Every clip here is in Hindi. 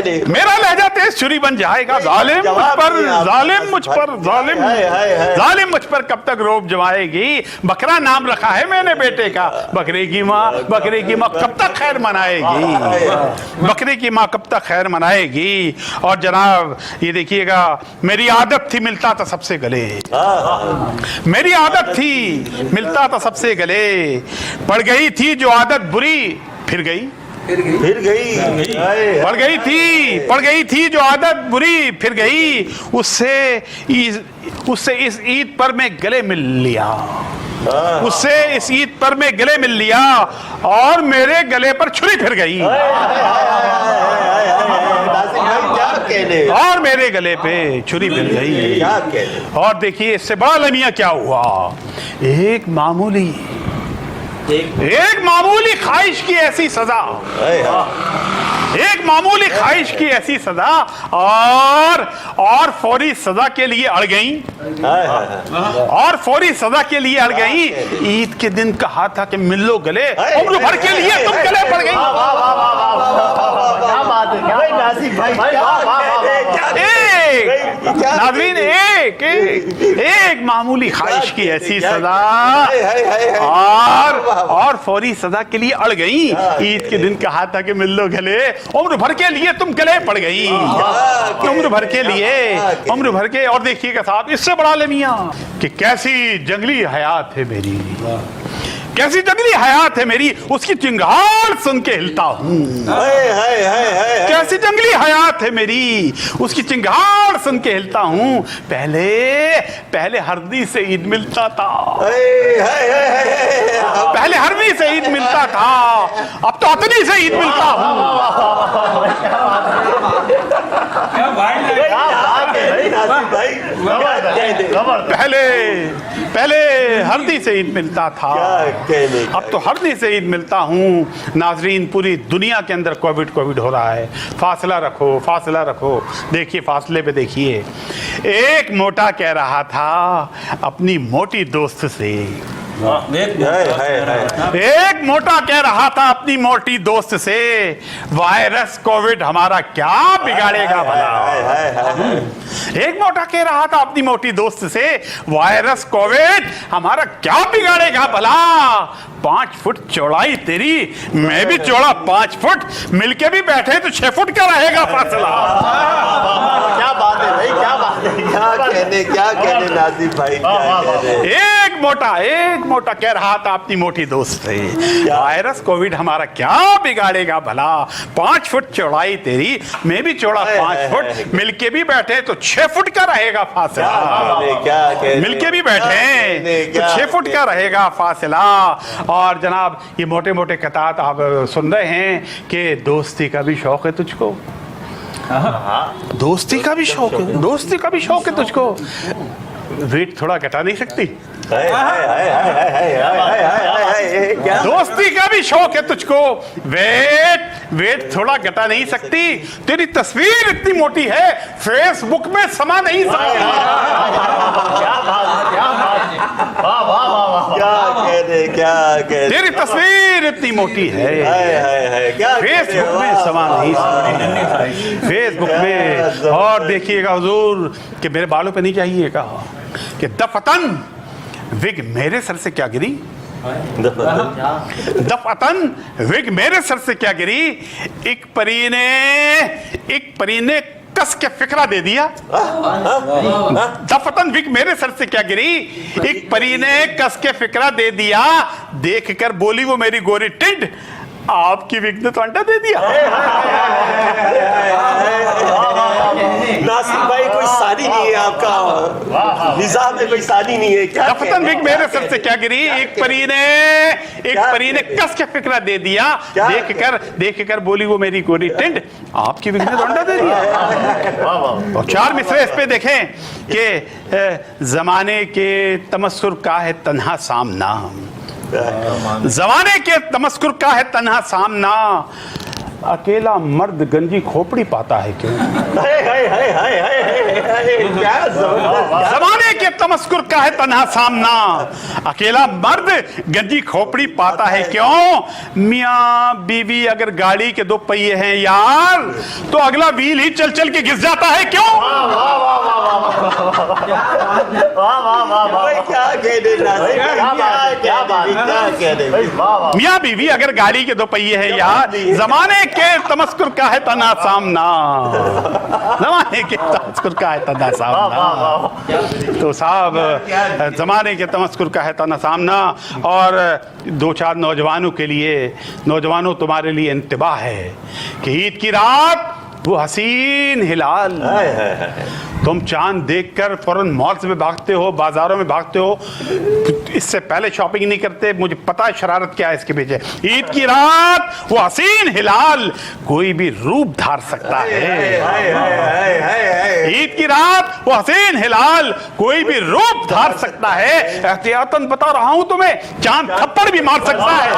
कहने को? मेरा लहजा तेज छुरी बन जाएगा। जालिम मुझ पर, जालिम मुझ पर, जालिम मुझ पर कब तक रोब जमाएगी। बकरा नाम रखा है मैंने बेटे का, बकरे की माँ कब तक खैर मनाएगी, बकरे की माँ कब तक खैर मनाएगी। और जनाब ये देखिएगा, मेरी आदत थी मिलता था सबसे गले, मेरी आदत थी मिलता था सबसे गले, पड़ गई थी जो आदत बुरी फिर गई, पड़ गई थी जो आदत बुरी फिर गई। उससे इस ईद पर मैं गले मिल लिया, उससे इस ईद पर मैं गले मिल लिया और मेरे गले पर छुरी फिर गई, और मेरे गले पे छुरी फिर गई। और देखिए इससे बड़ा अलमिया क्या हुआ, एक मामूली ख्वाहिश की ऐसी सजा, एक मामूली ख्वाहिश की ऐसी सजा, और फौरी सजा के लिए अड़ गई, और फौरी सजा के लिए अड़ गई। ईद के दिन कहा था कि मिल लो गले, उम्र भर के लिए तुम गले पड़ गई। नाज़रीन, एक मामूली ख्वाहिश की ऐसी सजा, और फौरी सजा के लिए अड़ गई। ईद के दिन कहा था कि मिल लो गले, उम्र भर के लिए तुम गले पड़ गई, उम्र भर के लिए, उम्र भर के। और देखिएगा साहब, इससे बड़ा अलमिया कि कैसी जंगली हयात है मेरी, कैसी जंगली हयात है मेरी, उसकी चिंगार सुन के हिलता हूँ। कैसी जंगली हयात है मेरी, उसकी चिंगार सुन के हिलता हूँ। पहले हरदी से ईद मिलता था, पहले हरदी से ईद मिलता था, अब तो अतनी से ईद मिलता हूँ। पहले हरदी से ईद मिलता था, अब तो हरदी से ईद मिलता हूँ। नाजरीन, पूरी दुनिया के अंदर कोविड हो रहा है। फासला रखो, फासला रखो। देखिए फासले पे देखिए, एक मोटा कह रहा था अपनी मोटी दोस्त से, एक मोटा कह रहा था अपनी मोटी दोस्त से, वायरस कोविड हमारा क्या बिगाड़ेगा भला। एक मोटा कह रहा था अपनी मोटी दोस्त से, वायरस कोविड हमारा क्या बिगाड़ेगा भला। 5 फुट चौड़ाई तेरी, मैं भी चौड़ा 5 फुट, मिलके भी बैठे तो 6 फुट का रहेगा फासला। क्या बात है भाई, क्या बात है, क्या कहने नाज़िम भाई, एक मोटा कह रहा था अपनी मोटी दोस्त से, वायरस कोविड हमारा क्या बिगाड़ेगा भला। 5 फुट चौड़ाई तेरी, मैं भी चौड़ा 5 फुट, मिलके भी बैठे तो 6 फुट का रहेगा फासला। मिलके भी बैठे तो 6 फुट का रहेगा फासला। और जनाब ये मोटे मोटे कतात आप सुन रहे हैं कि दोस्ती का भी शौक है तुझको, दोस्ती का भी शौक है, दोस्ती का भी शौक है तुझको, वेट थोड़ा घटा नहीं सकती। दोस्ती का भी शौक है तुझको, वेट थोड़ा घटा नहीं सकती। तेरी तस्वीर इतनी मोटी है, फेसबुक में समा नहीं सकती। तेरी तस्वीर इतनी मोटी है, फेसबुक में समा नहीं सकती, फेसबुक में। और देखिएगा हुजूर कि मेरे बालों पे नहीं चाहिएगा कि दफतन विग मेरे सर से क्या गिरी, दफतन विग मेरे सर से क्या गिरी। एक परी ने कस के फिकरा दे दिया, दफतन विग मेरे सर से क्या गिरी। एक परी ने कस के फिकरा दे दिया, देख कर बोली वो मेरी गोरी टिंड, आपकी विग ने तो अंडा दे दिया। नासिर भाई कोई शादी नहीं है आपका, निजाम में कोई शादी नहीं है क्या। दफतन विग मेरे सर से क्या गिरी, एक परी ने कस के फिकरा दे दिया, देख कर बोली वो मेरी गोरी टिंड, आपकी विग ने तो अंडा दे दिया। और 4 मिसरे इस पे देखें कि जमाने के तमस्सुर का है तन्हा सामना, जमाने के तमस्कुर का है तन्हा सामना, अकेला मर्द गंजी खोपड़ी पाता है क्यों? क्या जबरदस्त। जमाने के तमस्कुर का है तन्हा सामना, अकेला मर्द गंजी खोपड़ी पाता है क्यों? मियाँ बीवी अगर गाड़ी के दो पहिए हैं यार, तो अगला व्हील ही चल चल के घिस जाता है क्यों? क्या कहने नाज़िम, क्या कहने। मियाँ बीवी अगर गाड़ी के दो पहिए हैं यार, जमाने के तमस्कुर का है तना सामना, जमाने के तमस्कुर का है तना सामना। तो साहब जमाने के तमस्कुर का है तना सामना। और दो चार नौजवानों के लिए, नौजवानों तुम्हारे लिए इंतबाह है कि ईद की रात वो हसीन हिलाल, तुम चांद देखकर फौरन मॉल्स में भागते हो, बाजारों में भागते हो, इससे पहले शॉपिंग नहीं करते। मुझे पता है शरारत क्या है इसके पीछे। ईद की रात वो हसीन हिलाल कोई भी रूप धार सकता है। ईद की रात वो हसीन हिलाल कोई भी रूप धार सकता है। एहतियातन बता रहा हूं तुम्हें, चांद थप्पड़ भी मार सकता है।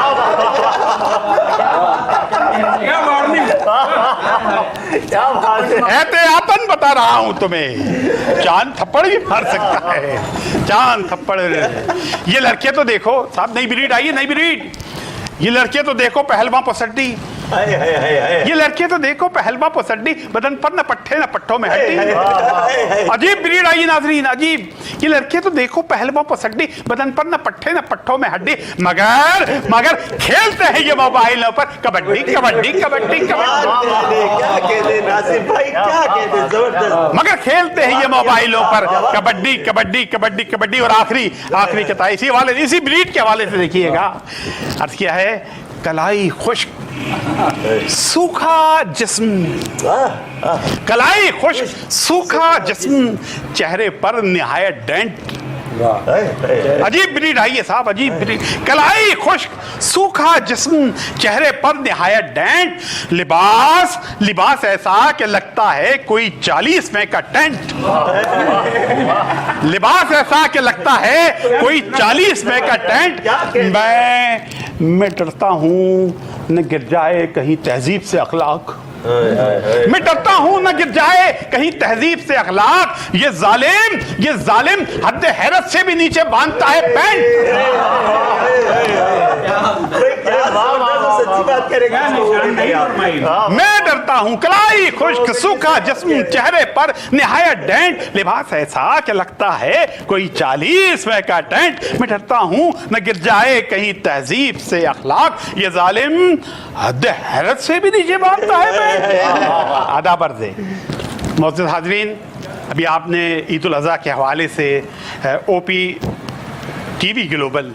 एहतियातन बता रहा हूं तुम्हें, चांद थप्पड़ भी मार सकता है। चांद थप्पड़। ये लड़के तो देखो साहब, नई ब्रीड आई है, नई ब्रीड। ये लड़के तो देखो पहलवा पसड्डी, ये लड़के तो देखो पहलवा पसड्डी, बदन पर न पट्टे न पट्टों में हड्डी। अजीब ब्रीड आई नाजरीन, अजीब। ये लड़के तो देखो पहलवा पसड्डी, बदन पर न पट्टे न पट्टों में हड्डी, मगर मगर खेलते हैं ये मोबाइलों पर कबड्डी कबड्डी कबड्डी कबड्डी। क्या कहने नाज़िम भाई, क्या कहने, जबरदस्त। मगर खेलते हैं ये मोबाइलों पर कबड्डी कबड्डी कबड्डी कबड्डी। और आखिरी कथा इसी वाले, इसी ब्रीड के हवाले से देखिएगा। अर्ज किया है, कलाई खुश्क सूखा जिस्म, कलाई खुश्क सूखा जिस्म, चेहरे पर निहायत डेंट। अजीब ब्रीड आई है साहब, अजीब ब्रीड। कलाई खुश्क सूखा जिस्म, चेहरे पर निहायत डेंट, लिबास लिबास ऐसा कि लगता है कोई 40 में का टेंट। लिबास ऐसा कि लगता है कोई 40 में का टेंट। मैं डरता हूं न गिर जाए कहीं तहजीब से अखलाक, मैं डरता हूं न गिर जाए कहीं तहजीब से अखलाक। ये जालिम हद हैरत से भी नीचे बांधता है पैंट। मैं डरता हूं, कलाई खुश्क सूखा जिस्म, चेहरे पर निहायत डेंट, लिबास ऐसा कि लगता है कोई 40 में का टेंट। मैं डरता हूं न गिर जाए कहीं तहजीब से अखलाक, ये जालिम हद हैरत से भी नीचे बांधता है। आधा बर्ज़े। मोअज़्ज़िज़ हाज़रीन, अभी आपने ईद उल अज़हा के हवाले से ओपी टीवी ग्लोबल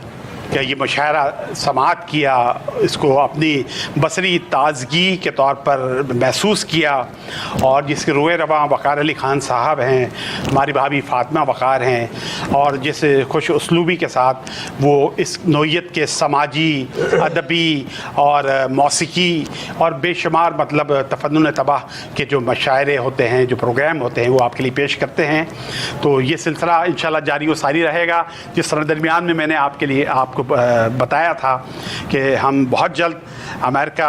का ये मुशायरा समाअत किया, इसको अपनी बसरी ताज़गी के तौर पर महसूस किया। और जिसके रोए रवां वक़ार अली ख़ान साहब हैं, हमारी भाभी फ़ातिमा वक़ार हैं, और जिस खुश उसलूबी के साथ वो इस नौइयत के समाजी, अदबी और मौसीकी और बेशुमार मतलब तफन्नुन तबाह के जो मशायरे होते हैं, जो प्रोग्राम होते हैं, वो आपके लिए पेश करते हैं। तो ये सिलसिला इंशाल्लाह जारी व सारी रहेगा। जिस दरमियान में मैंने आपके लिए आपको बताया था कि हम बहुत जल्द अमेरिका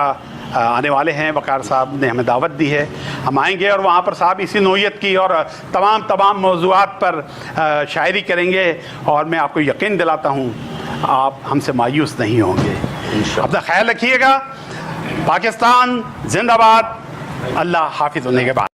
आने वाले हैं, वक़ार साहब ने हमें दावत दी है, हम आएंगे और वहाँ पर साहब इसी नौइयत की और तमाम मौज़ूआत पर शायरी करेंगे। और मैं आपको यकीन दिलाता हूँ आप हमसे मायूस नहीं होंगे। अपना ख्याल रखिएगा। पाकिस्तान जिंदाबाद। अल्लाह हाफिज़ होने के बाद।